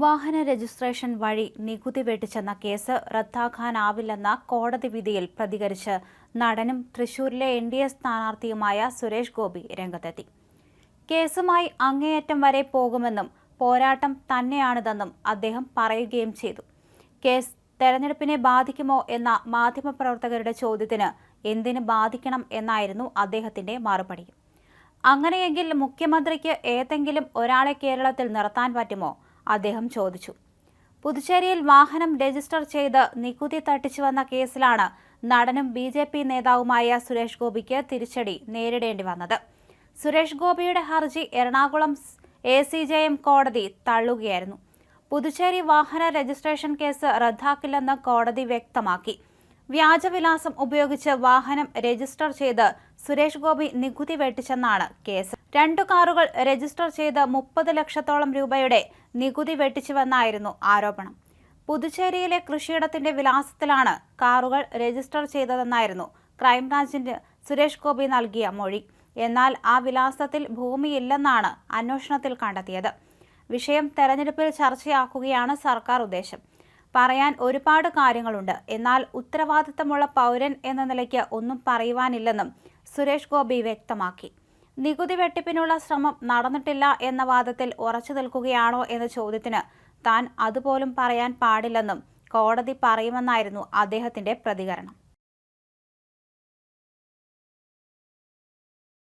വാഹന രജിസ്ട്രേഷൻ വഴി നികുതി വെട്ടിച്ചെന്ന കേസ് റദ്ദാക്കാനാവില്ലെന്ന കോടതി വിധിയിൽ പ്രതികരിച്ച് നടനും തൃശൂരിലെ NDA സ്ഥാനാർത്ഥിയുമായ സുരേഷ് ഗോപി രംഗത്തെത്തി. കേസുമായി അങ്ങേയറ്റം വരെ പോകുമെന്നും പോരാട്ടം തന്നെയാണിതെന്നും അദ്ദേഹം പറയുകയും ചെയ്തു. കേസ് തെരഞ്ഞെടുപ്പിനെ ബാധിക്കുമോ എന്ന മാധ്യമപ്രവർത്തകരുടെ ചോദ്യത്തിന് എന്തിന് ബാധിക്കണം എന്നായിരുന്നു അദ്ദേഹത്തിന്റെ മറുപടി. അങ്ങനെയെങ്കിൽ മുഖ്യമന്ത്രിക്ക് ഏതെങ്കിലും ഒരാളെ കേരളത്തിൽ നിർത്താൻ പറ്റുമോ? അദ്ദേഹം ചോദിച്ചു. പുതുച്ചേരിയിൽ വാഹനം രജിസ്റ്റർ ചെയ്ത് നികുതി തട്ടിച്ചുവെന്ന കേസിലാണ് നടനും BJP നേതാവുമായ സുരേഷ് ഗോപിക്ക് തിരിച്ചടി നേരിടേണ്ടി വന്നത്. സുരേഷ് ഗോപിയുടെ ഹർജി എറണാകുളം ACJM കോടതി തള്ളുകയായിരുന്നു. പുതുച്ചേരി വാഹന രജിസ്ട്രേഷൻ കേസ് റദ്ദാക്കില്ലെന്ന് കോടതി വ്യക്തമാക്കി. വ്യാജവിലാസം ഉപയോഗിച്ച് വാഹനം രജിസ്റ്റർ ചെയ്ത് സുരേഷ് ഗോപി നികുതി വെട്ടിച്ചെന്നാണ് കേസ്. 2 കാറുകൾ രജിസ്റ്റർ ചെയ്ത് 30 ലക്ഷത്തോളം രൂപയുടെ നികുതി വെട്ടിച്ചുവെന്നായിരുന്നു ആരോപണം. പുതുച്ചേരിയിലെ കൃഷിയിടത്തിന്റെ വിലാസത്തിലാണ് കാറുകൾ രജിസ്റ്റർ ചെയ്തതെന്നായിരുന്നു ക്രൈംബ്രാഞ്ചിന് സുരേഷ് ഗോപി നൽകിയ മൊഴി. എന്നാൽ ആ വിലാസത്തിൽ ഭൂമിയില്ലെന്നാണ് അന്വേഷണത്തിൽ കണ്ടെത്തിയത്. വിഷയം തെരഞ്ഞെടുപ്പിൽ ചർച്ചയാക്കുകയാണ് സർക്കാർ ഉദ്ദേശം. പറയാൻ ഒരുപാട് കാര്യങ്ങളുണ്ട്. എന്നാൽ ഉത്തരവാദിത്തമുള്ള പൗരൻ എന്ന നിലയ്ക്ക് ഒന്നും പറയുവാനില്ലെന്നും സുരേഷ് ഗോപി വ്യക്തമാക്കി. നികുതി വെട്ടിപ്പിനുള്ള ശ്രമം നടന്നിട്ടില്ല എന്ന വാദത്തിൽ ഉറച്ചു നിൽക്കുകയാണോ എന്ന ചോദ്യത്തിന് താൻ അതുപോലും പറയാൻ പാടില്ലെന്നും കോടതി പറയുമെന്നായിരുന്നു അദ്ദേഹത്തിന്റെ പ്രതികരണം.